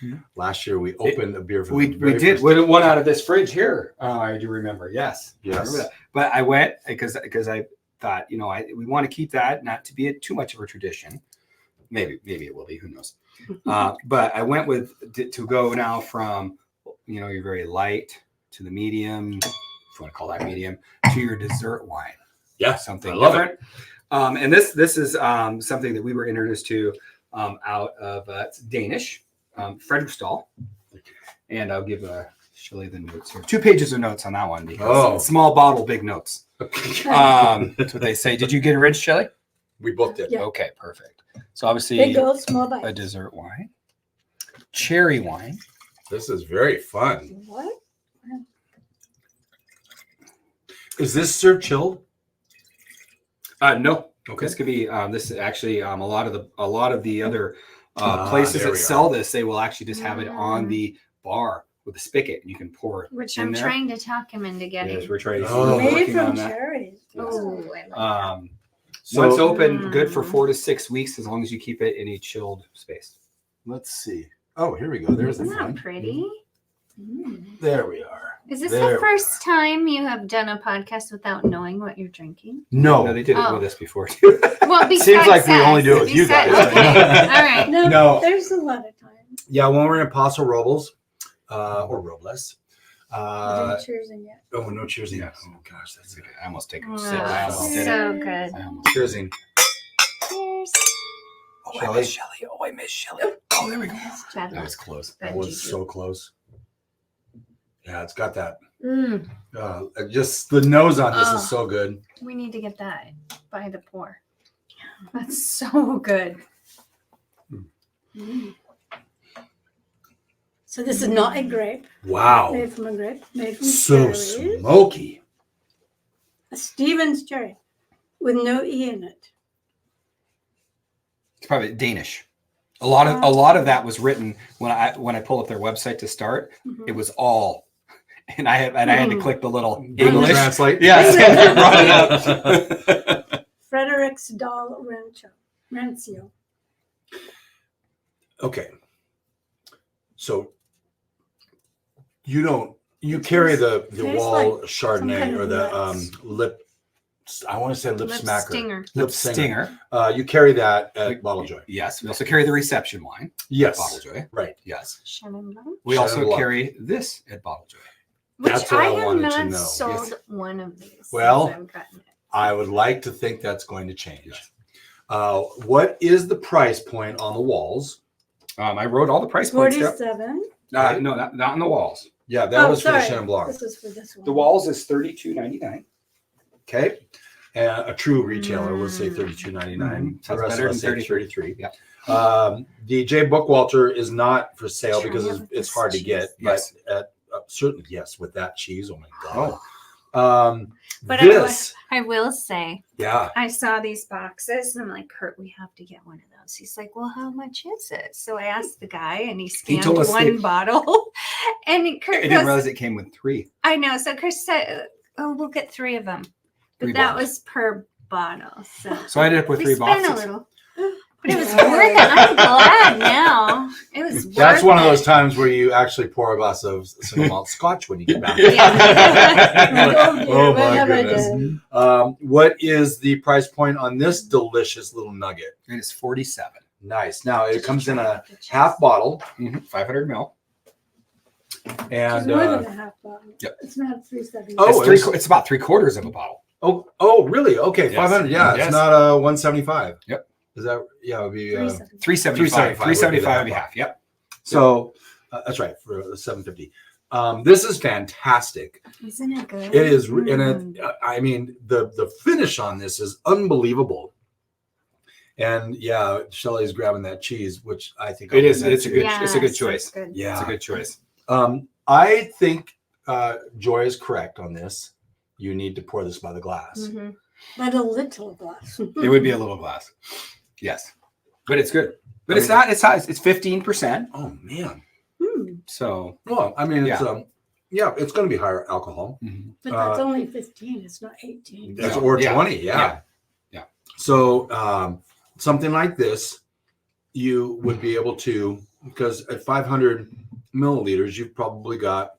Yeah. Last year we opened a beer for We the very did. first We one out of this fridge here. I do remember. Yes. I Yes. remember that. But I went because I thought, we want to keep that, not to be too much of a tradition. Maybe it will be. Who knows? But I went to go now from, you're very light to the medium, if you want to call that medium, to your dessert wine. Yeah, Something I love different. And this is something that we were introduced to out of it's Danish, Frederiksdal. And I'll give Shelley the notes here. 2 pages of notes on that one because small bottle, big notes. That's what they say. Did you get enriched, Shelley? We both did. Yeah. Okay, perfect. So obviously Big gold, small a bites. dessert wine, cherry wine. This is very fun. What? Is this served chilled? No. Okay. This could be. This is actually a lot of the other Ah, places there that we sell are. this. They will actually just have it on the bar with a spigot, and you can pour it. Which in I'm there. trying to talk him into getting. Yes, we're trying. Oh. We're Made working from on that. cherries. Oh, I like that. So Once open, good for 4 to 6 weeks, as long as you keep it in a chilled space. let's see. Oh, here we go. There's the Isn't that fun. pretty? There we are. Is this There we the first time you have done a podcast without knowing what you're drinking? No. No, they did it Oh. with us before too. Well, besides Seems like we us, only do it with you guys. Okay, all right. No, No. there's a lot of time. Yeah, when we're in Paso Robles, or Robles. I didn't cheersing yet. Oh, no cheersing. Yes. Oh gosh, that's good. I almost take a Oh, sip. I almost did it. so good. I almost- Cheersing. Cheers. Oh, Shelley? I miss Shelley. Oh, I miss Shelley. Oh, there we go. Bad That luck. was close. That was so close. Yeah, it's got that. Mm, Just the nose on this Oh. is so good. we need to get that by the pour. That's so good. So this is not a grape. Wow. Made from a grape. Made from So cherries. smoky. A Stevens cherry with no E in it. It's probably Danish. A lot of that was written when I pulled up their website to start. Mhm. It was all, and I had to click the little English. Translate. Yes, it brought it up. Frederiksdal Rancio. Okay. So you carry the Tastes wall like Chardonnay kind of or the nuts. lip. I want to say lip, Lip smacker. stinger. Lip Stinger. You carry that at Bottle Joy. Yes, we also carry the reception wine. Yes. Bottle Joy. Right. Yes. Chenin Blanc. We Chenin also Blanc. carry this at Bottle Joy. Which That's what I have wanted to not know. sold Yes. one of these. Well, since I've gotten it. I would like to think that's going to change. Yes. What is the price point on the walls? I wrote all the price points down. 47. No, not on the walls. Yeah, that Oh, was sorry. for the Chenin Blanc. This was for this one. The walls is $32.99. Okay. And a true retailer will say $32.99. Mhm. The Sounds rest better of us than say 33. 33. Yeah. The J Bookwalter is not for sale Try because it with it's this hard to cheese. get. Yes. But at certainly, yes, with that cheese. Oh my Oh. God. But This, I will say, yeah. I saw these boxes and I'm like, Kurt, we have to get one of those. He's like, well, how much is it? So I asked the guy and he scanned told us one they- bottle. And Kurt I didn't goes, realize it came with 3. I know. So Chris said, oh, we'll get 3 of them. But 3 that bottles. was per bottle. So So I ended up with we 3 spent boxes. a little. But it was worth it. I'm glad now. It was worth That's one of those it. times where you actually pour a glass of single malt scotch when you get back. Oh, dear, Oh, what my have I goodness. done? What is the price point on this delicious little nugget? It is 47. Nice. Now it comes in a half bottle, 500 ml. and It's more than a half bottle. Yep. It's not 370. Oh, It's about 3/4 of a bottle. oh, really? Okay, Yes. 500. Yeah, Yes. it's not 175. Yep. Is that? Yeah, it would be. 370. 375. 375 and a half. Yep. So that's right for the 750. This is fantastic. Isn't it good? It is, and Mm. it. I mean, the finish on this is unbelievable. And yeah, Shelley's grabbing that cheese, which I think It is. I'll It's a good. Yes, It's a good it's choice. good. Yeah, It's a good choice. I think Joy is correct on this. You need to pour this by the glass. Mhm. But a little glass. It would be a little glass. Yes, but it's good. But I it's mean- not. It's high. It's 15%. Oh man. Hmm, So Well, I mean, it's Yeah. it's going to be higher alcohol. but that's only 15. It's not 18. That's Yeah. or Yeah. 20. Yeah. Yeah. So something like this, you would be able to, because at 500 milliliters, you've probably got,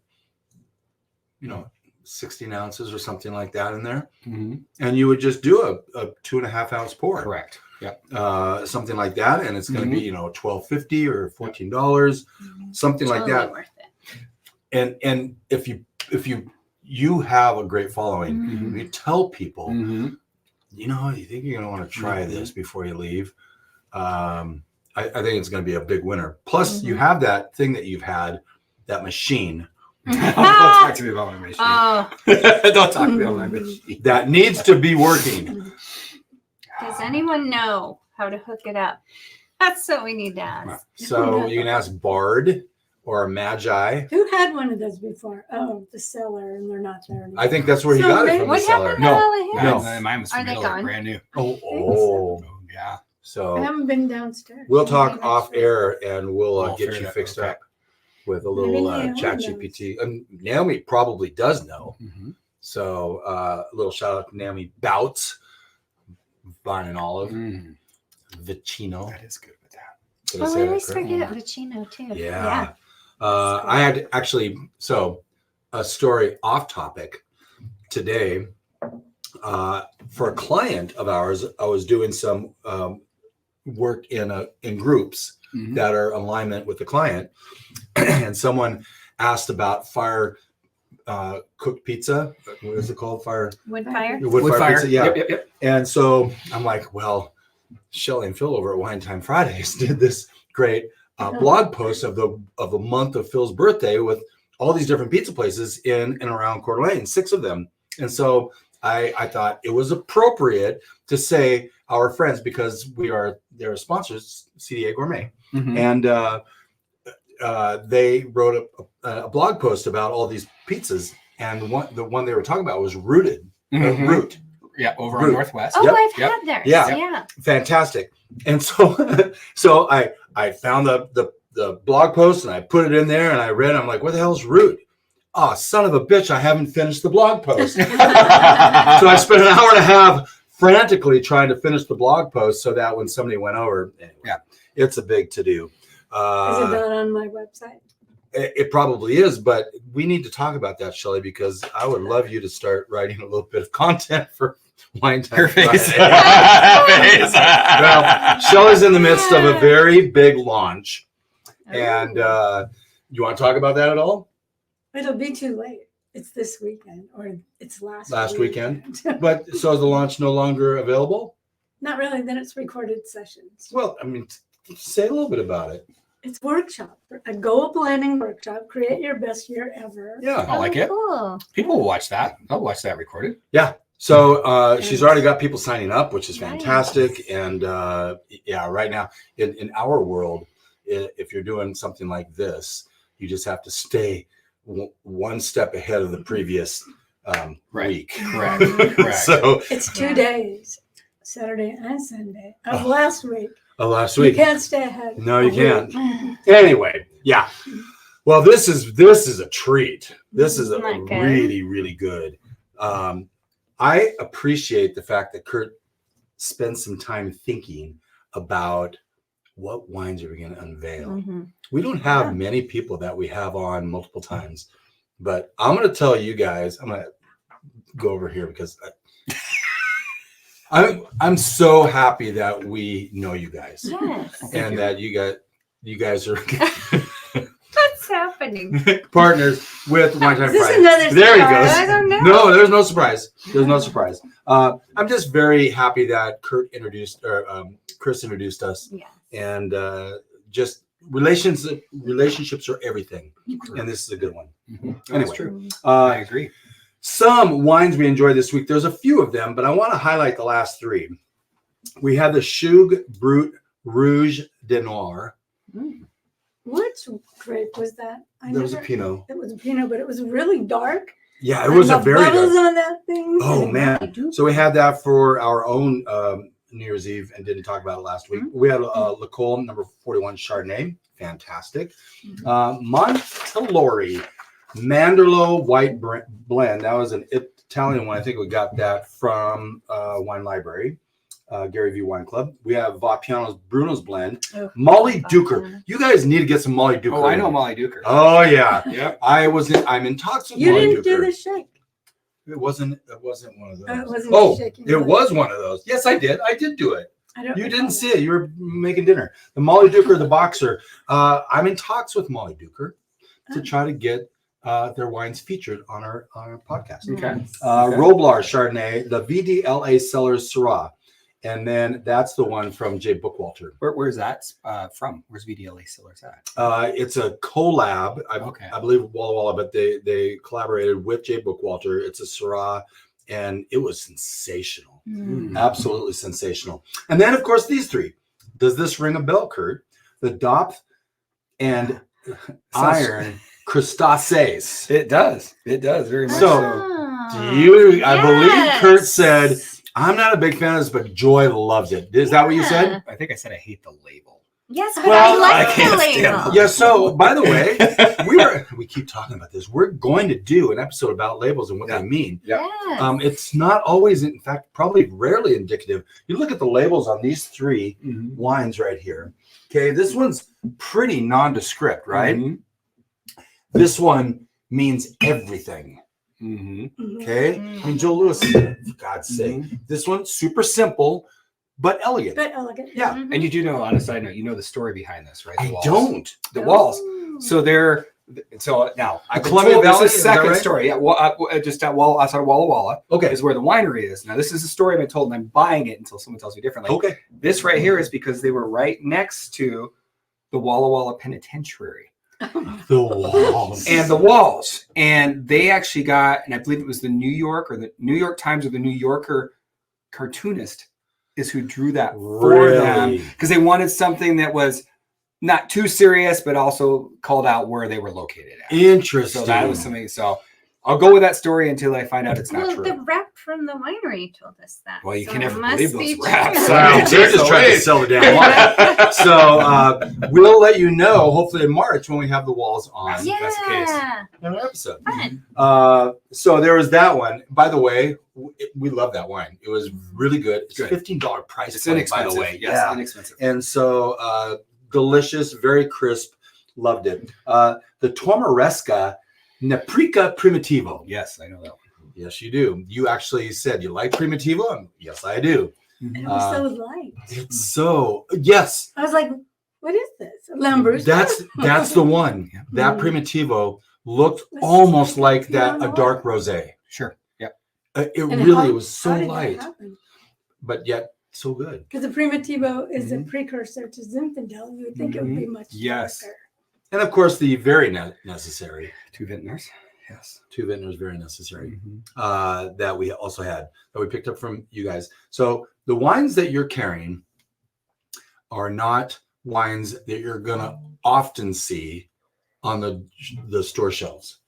16 ounces or something like that in there. And you would just do a 2.5 ounce pour. correct. Yeah. Something like that. And it's going to be, $12.50 or $14, something like Totally that. worth it. And if you have a great following, Mhm. you tell people, Mhm. you think you're going to want to try this before you leave. I think it's going to be a big winner. Plus, you have that thing that you've had, that machine Don't talk to me about my machine. Oh, Don't talk to me about my machine. that needs to be working. Does anyone know how to hook it up? That's what we need to ask. So you can ask Bard or Magi. Who had one of those before? Oh, the seller, and they're not there anymore. I think that's where he So got it maybe- from the What seller. happened to all of his? No. Mine was Are from they Italy, gone? brand new. Oh, Yeah. I so haven't been downstairs. we'll Maybe talk next off week. air and we'll We'll get figure you that- fixed okay. up with a Maybe little Naomi chat knows. GPT. And Naomi probably does know. Mhm. So a little shout out to Naomi Bouts, Vine and Olive, Mm, Vicino. that is good with that. Did I Oh, say we that always correct? forget Vicino too. Yeah. I had actually, so a story off topic today. For a client of ours, I was doing some work in groups Mhm. that are in alignment with the client, and someone asked about fire cooked pizza. What is it called? Wood fire. Wood fire pizza. Yeah. Yep. And so I'm like, well, Shelley and Phil over at Wine Time Fridays did this great blog post of the month of Phil's birthday with all these different pizza places in and around Coeur d'Alene, 6 of them. And so I thought it was appropriate to say our friends, because they're sponsors, CDA Gourmet, Mhm. and they wrote a blog post about all these pizzas, and the one they were talking about was Root. Yeah, over Root. on Northwest. Oh, Yep, I've yep. had theirs. Yeah. Yeah. Fantastic. And so I found the blog post and I put it in there and I read. I'm like, what the hell's Root? Oh, son of a bitch! I haven't finished the blog post. So I spent an hour and a half frantically trying to finish the blog post so that when somebody went over, anyway, Yeah. it's a big to do. Is it not on my website? It probably is, but we need to talk about that, Shelley, because I would love you to start writing a little bit of content for Wine Time Her face. Friday. Face. Well, Shelley's in the midst of a very big launch, and Oh. you want to talk about that at all? It'll be too late. It's this weekend, or it's Last weekend? But so is the launch no longer available? Not really. Then it's recorded sessions. Well, I mean, say a little bit about it. It's workshop, a goal blending workshop. Create your best year ever. Yeah. I like it. Cool. People will watch that. They'll watch that recorded. So she's already got people signing up, which is Nice. fantastic. And yeah, right now in our world, if you're doing something like this, you just have to stay one step ahead of the previous Right. week. Correct. Correct. So It's 2 days, Saturday and Sunday of last week. last You week. can't stay ahead. No, you a can't. week. Anyway, yeah. Well, this is a treat. This is Isn't that good? really, really good. I appreciate the fact that Curt spends some time thinking about what wines are we going to unveil. Mhm. We don't have many people that we have on multiple times, but I'm going to tell you guys. I'm going to go over here because I'm so happy that we know you guys Yes. and that you guys are What's happening? partners with Wine Time Is this Friday. another There he surprise? goes. I don't know. No, there's no surprise. There's no surprise. I'm just very happy that Chris introduced us, Yeah. and just relationships are everything, and this is a good one. Mhm. That's Anyway, true. I agree. some wines we enjoyed this week. There's a few of them, but I want to highlight the last 3. We had the Chug Brut Rouge de Noir. Which grape was that? There was a Pinot. It was a Pinot, but it was really dark. Yeah, it was a The very bubbles dark. on that thing. Oh man! So we had that for our own New Year's Eve and didn't talk about it last week. We had Le Col number 41 Chardonnay, fantastic. Montelori Manderlo White Blend. That was an Italian one. I think we got that from Wine Library, Gary V Wine Club. We have Vapiano's Bruno's Blend. Oh, Molly Vapiano. Duker. You guys need to get some Molly Duker. Oh, I know Molly Duker. Oh yeah. Yep. I'm in talks with You Molly didn't do Duker. the shake. It wasn't one of those. It wasn't Oh, shaking. it was one of those. Yes, I did. I did do it. I don't You recall didn't that. see it. You were making dinner. The Molly Duker, the boxer. I'm in talks with Molly Duker to try to get their wines featured on our podcast. Okay. Roblar Chardonnay, the VDLA Cellars Syrah. And then that's the one from J. Bookwalter. Where's that from? Where's VDLA Cellars at? It's a collab. Okay. I believe Walla Walla, but they collaborated with J. Bookwalter. It's a Syrah. and it was sensational. Mm. Absolutely sensational. And then, of course, these three. Does this ring a bell, Curt? The Dopf and Iron Crustacees. It does. It does very much So, Oh, I believe yes. Curt said, I'm not a big fan of this, but Joy loves it. Is that what you said? I think I said I hate the label. Yes, but Well, I I like can't the stand label. Yeah, so by the way, we keep talking about this. We're going to do an episode about labels and what Yeah. they mean. Yeah. Yes. It's not always, in fact, probably rarely indicative. You look at the labels on these three wines right here. Okay, this one's pretty nondescript, right? Mhm. This one means everything. Mhm. Okay, I mean, Joe Lewis, for God's sake, this one's super simple but elegant. But elegant. Yeah. Mhm. And you do know, on a side note, you know the story behind this, right? The I walls. don't. The Oh. walls. So they're now The I've been Columbia told Valley, this is is that second right? story. Yeah, well, just outside of Walla Walla Okay. is where the winery is. Now this is a story I've been told, and I'm buying it until someone tells me differently. Okay. This right here is because they were right next to the Walla Walla Penitentiary The walls. and the walls, and they actually got, and I believe it was the New York or the New York Times or the New Yorker cartoonist is who drew that for them Really? because they wanted something that was not too serious, but also called out where they were located at. Interesting. So that was something. So I'll go with that story until I find out it's not Well, true. the rep from the winery told us that. Well, you so can it never must believe be those reps. true. Wow, I mean, they're just so trying to wait. sell the damn wine. So we'll let you know, hopefully in March, when we have the walls on If that's the case. Yeah. in our episode. Fun. So there was that one. By the way, we love that wine. It was really good. It's Good. $15 price It's point, inexpensive. by the way. Yes, Yeah. inexpensive. And so delicious, very crisp. Loved it. The Tomaresca Neprica Primitivo. Yes, I know that one. Yes, you do. You actually said you like Primitivo? And yes, I do. And it was so light. It's so, yes, I was like, what is this? Lambrusco? that's the one. Yeah. That Mm. Primitivo looked Let's almost take it like down that, the a dark line. rosé. Sure. Yep. It And really how- was so how did that light, happen? but yet so good. Because the Primitivo is Mm-hmm. a precursor to Zinfandel. You would think it would be much Yes. darker. And of course, the very necessary, 2 vintners. Yes. two vintners, very necessary, Mhm. that we also had, that we picked up from you guys. So the wines that you're carrying are not wines that you're going to often see on the store shelves.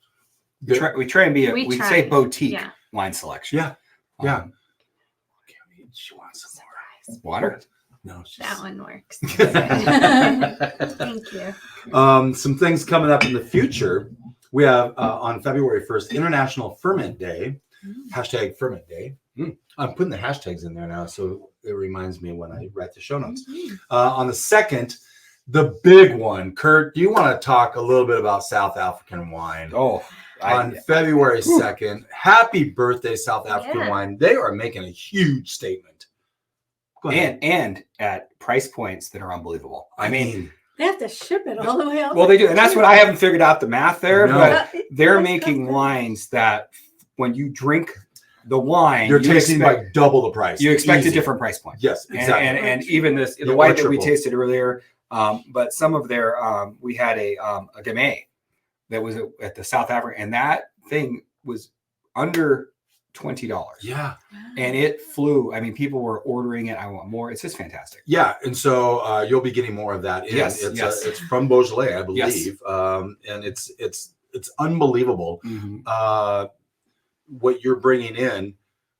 We try and be We we try. say boutique Yeah. wine selection. Yeah. Yeah. Um, She wants some water. more. No, she's... That one works. Thank Thank you. Some things coming up in the future. We have on February 1st, International Ferment Day. Hashtag Ferment Day. I'm putting the hashtags in there now, so it reminds me when I write the show notes. On the 2nd, the big one. Curt, do you want to talk a little bit about South African wine? Oh, On February 2nd, happy birthday, South African Yeah. wine. They are making a huge statement. Go ahead. and at price points that are unbelievable. I mean, They have to ship it all the way out. well, they do, and that's what I haven't figured out the math there. No. But they're That's making good. wines that when you drink the wine, You're you tasting expect, like double the price. you expect Easy. a different price point. Yes, And, exactly. and even this Yeah, the or wine that we triple. tasted earlier, but some of their we had a Gamay that was at the South Africa, and that thing was under $20, Yeah. and it flew. I mean, people were ordering it. I want more. It's just fantastic. Yeah, and so you'll be getting more of that. In. Yes, It's yes. it's from Beaujolais, I believe, Yes. And it's unbelievable what you're bringing in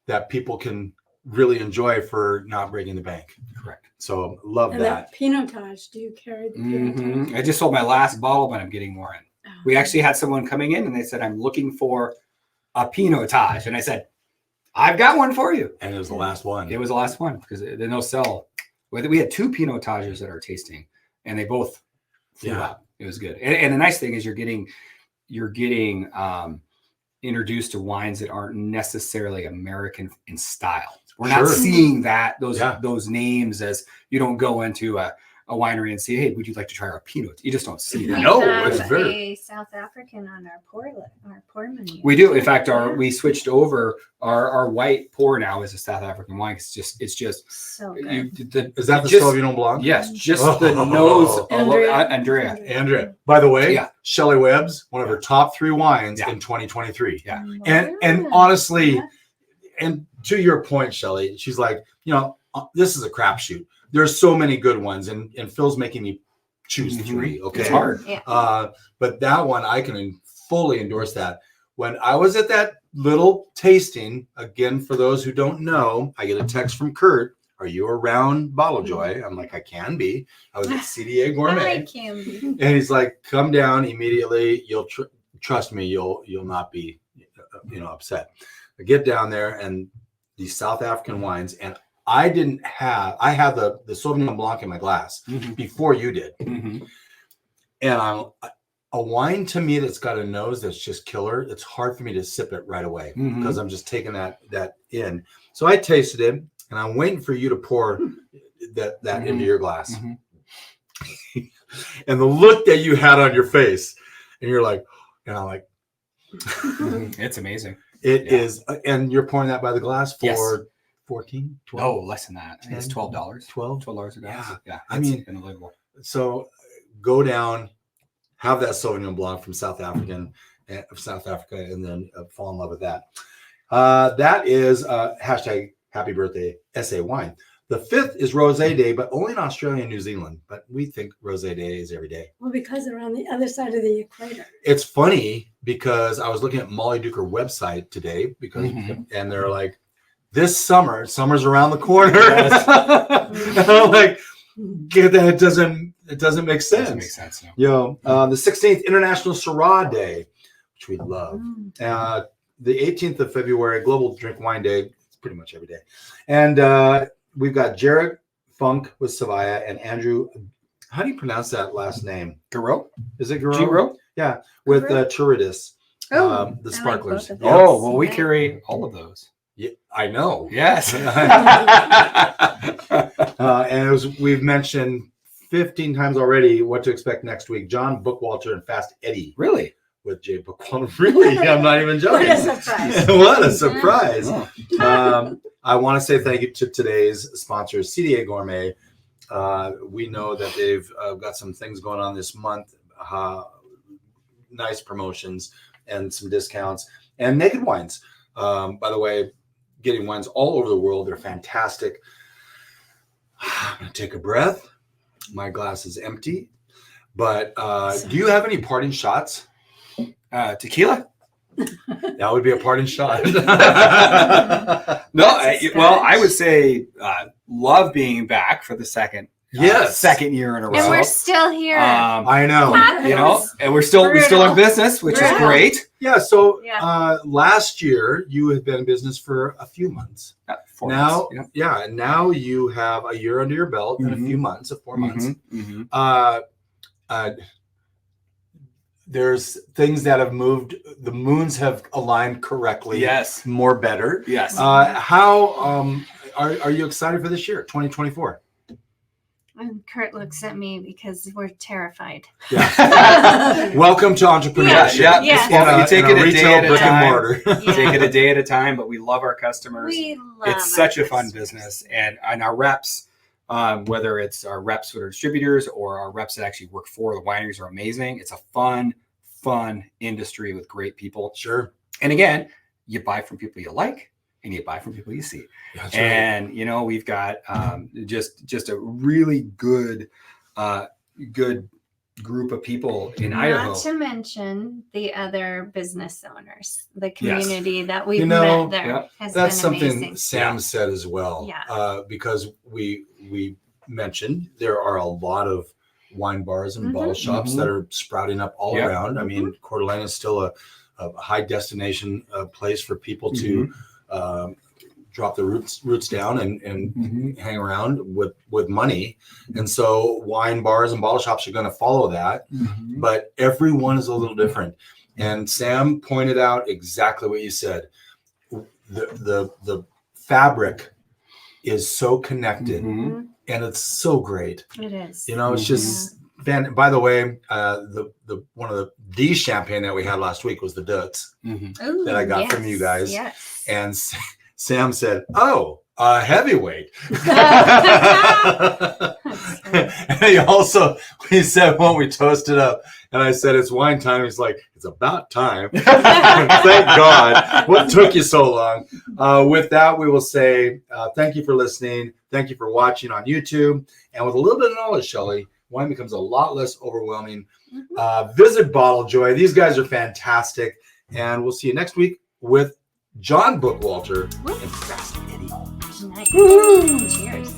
that people can really enjoy for not breaking the bank. Correct. So love And that. that Pinotage, do you carry the Pinotage? I just sold my last bottle, but I'm getting more in. Oh. We actually had someone coming in, and they said, "I'm looking for a Pinotage," and I said, "I've got one for you." And it was the last one. It was the last one because they no sell. We had 2 Pinotages at our tasting, and they both flew Yeah. out. It was good. And the nice thing is you're getting introduced to wines that aren't necessarily American in style. We're not Sure. seeing those Yeah. those names as you don't go into a winery and say, "Hey, would you like to try our Pinot?" You just don't see that. No, We have it's very- a South African on our pour menu. We do. In fact, we switched over our white pour now is a South African wine. It's just So good. Is that the just- Sauvignon Blanc? Yes, just Oh. the nose. Andrea. Andrea. Andrea. By the way, Yeah. Shelley Webb's one of her top 3 wines Yeah. in 2023. Yeah. And honestly, and to your point, Shelley, she's like, this is a crapshoot. There's so many good ones, and Phil's making me choose 3. Okay, It's hard. Yeah. But that one I can fully endorse that. When I was at that little tasting, again, for those who don't know, I get a text from Curt. Are you around Bottle Joy? I'm like, I can be. I was at CDA Gourmet. I can be. And he's like, come down immediately. You'll trust me. You'll not be, upset. I get down there and these South African wines, and I had the Sauvignon Blanc in my glass before you did. Mm-hmm. And a wine to me that's got a nose that's just killer. It's hard for me to sip it right away because I'm just taking that in. So I tasted it, and I'm waiting for you to pour that into your glass. Mm-hmm. And the look that you had on your face, and you're like, and I'm like, It's amazing. It is, and you're pouring that by the glass for Yes. 14, 12? No, less than that. I think it's $12. $12 a glass. Yeah. I mean, unbelievable. So go down, have that Sauvignon Blanc from South Africa, and then fall in love with that. That is hashtag happy birthday SA wine. The 5th is Rosé Day, but only in Australia and New Zealand. But we think Rosé Day is every day. Well, because they're on the other side of the equator. It's funny because I was looking at Molly Duker website today and they're like, this summer's around the corner. And I'm like, it doesn't make sense. Doesn't make sense. No. The 16th International Syrah Day, which we love. The 18th of February, Global Drink Wine Day. It's pretty much every day. And we've got Jared Funk with Savaya and Andrew. How do you pronounce that last name? Garreau? Is it Garreau? Garreau? Yeah, with Turidis, the I like sparklers. both of those. Oh, well, we carry all of those. Yeah, I know. Yes. And we've mentioned 15 times already what to expect next week. John Bookwalter and Fast Eddie Really? with Jay Bookwalter. Really? I'm not even joking. What a surprise. What a surprise. Oh. I want to say thank you to today's sponsors, CDA Gourmet. We know that they've got some things going on this month, nice promotions and some discounts. And Naked Wines, by the way, getting wines all over the world. They're fantastic. I'm going to take a breath. My glass is empty. But do you have any parting shots? Tequila? That would be a parting shot. No, I would say love being back for the second year in a row. And we're still here. I know. And we're still in business, which is great. Yeah. So Yeah. last year you had been in business for a few months. 4 Now, months. and now you have a year under your belt and a few months, 4 months. There's things that have moved. The moons have aligned correctly. Yes. More better. Yes. How are you excited for this year, 2024? And Curt looks at me because we're terrified. Yeah. Welcome to entrepreneurship. Yeah. Yeah. You take it a day at a brick and time. mortar. Take it a day at a time, but we love our customers. We love It's such our a fun customers. business. And our reps, whether it's our reps with our distributors or our reps that actually work for the wineries, are amazing. It's a fun industry with great people. Sure. And again, you buy from people you like and you buy from people you see. That's right. And, we've got just a really good group of people in Idaho. Not to mention the other business owners, the community that we've know, met there. yeah, Has That's been something amazing. Sam said as well. Yeah. Because we mentioned there are a lot of wine bars and bottle shops that are sprouting up all around. I mean, Coeur d'Alene is still a high destination place for people to drop the roots down and hang around with money. And so wine bars and bottle shops are going to follow that, but everyone is a little different. And Sam pointed out exactly what you said. The fabric is so connected and it's so great. It is. It's just by the way, the one of the champagne that we had last week was the Dutz Ooh, that I got from you guys. Yes. And Sam said, "Oh, Heavyweight. And he said when we toasted up, and I said it's wine time. He's like, it's about time. Thank God. What took you so long? With that, we will say thank you for listening. Thank you for watching on YouTube. And with a little bit of knowledge, Shelley, wine becomes a lot less overwhelming. Visit Bottle Joy. These guys are fantastic. And we'll see you next week with John Bookwalter and Fast Eddie Holmes. Nice. Cheers.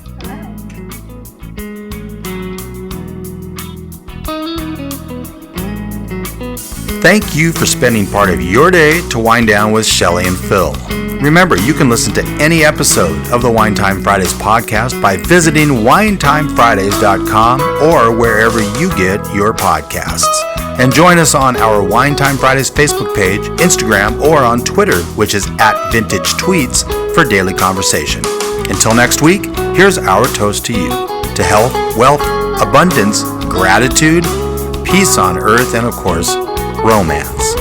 Thank you for spending part of your day to wind down with Shelley and Phil. Remember, you can listen to any episode of the Wine Time Fridays podcast by visiting winetimefridays.com or wherever you get your podcasts. And join us on our Wine Time Fridays Facebook page, Instagram, or on Twitter, which is @VintageTweets, for daily conversation. Until next week, here's our toast to you. To health, wealth, abundance, gratitude, peace on earth, and of course, romance.